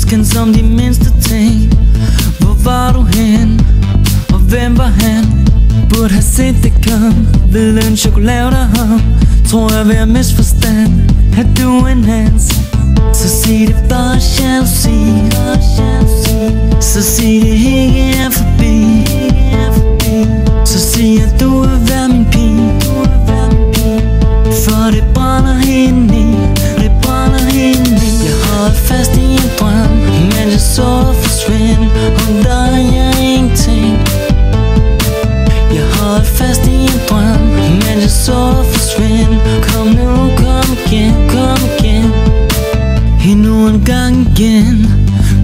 Elsken som de mindste ting. Hvor var du hen? Og hvem var han? Burde have set det komme. Ville ønske jeg kunne lave dig om. Tror jeg ved at misforstand at du en hans. Så sig det bare jalousi. Så sig det ikke er forbi. Så sig at du vil være min pige. For det brænder indeni. Det brænder indeni. Jeg holder fast i en drøm, men jeg så dig forsvinde. Og der er jeg ingenting. Jeg holder fast i en drøm, men jeg så dig forsvinde. Kom nu, kom igen, kom igen. Endnu en gang igen.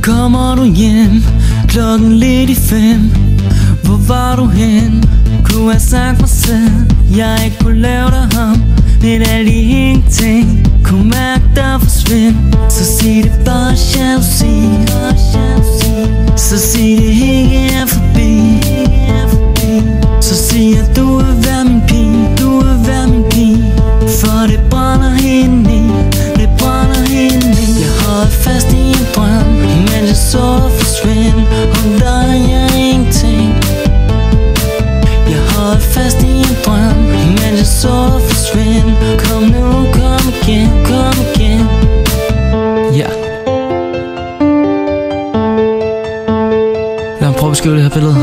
Kommer du hjem klokken lidt i 5. Hvor var du hen? Kunne have sagt mig selv jeg ikke kunne lave dig om. Men alt i ingenting. Kunne mærke dig forsvinde. Så sig det bare jalousi. Så sig det ikke er forbi. Så sig at du vil være min pige. Du vil være min pige. For det brænder indeni. Det brænder indeni. Jeg holder fast i en drøm, men jeg så dig forsvinde. Og der er jeg ingenting. Jeg holder fast i en drøm, men jeg så dig forsvinde. Kom nu, kom igen, kom igen. Ja. Lad mig prøve at beskrive det her billede.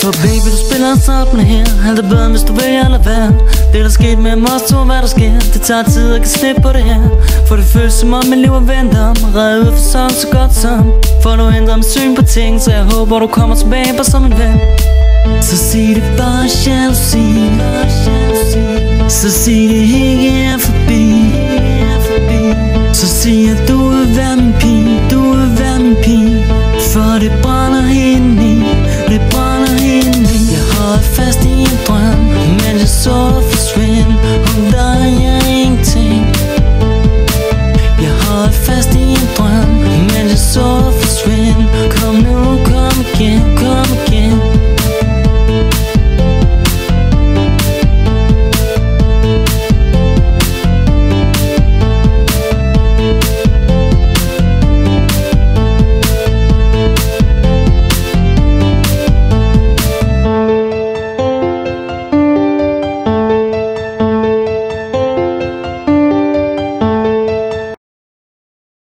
For baby, du spiller sådan her. Alt er bedre, hvis du vælger at lade være. Det der skete med os to, hvad der sker. Det tager tid at kan slippe på det her. For det føles som om mit liv er vendt om. Reddet ud for sådan så godt som. For du ændrer mit syn på ting, så jeg håber du kommer tilbage bare som en ven. Så sig det bare jalousi. Så sig det ikke er forbi. Så sig at du vil være min pige. Du vil være min pige. For det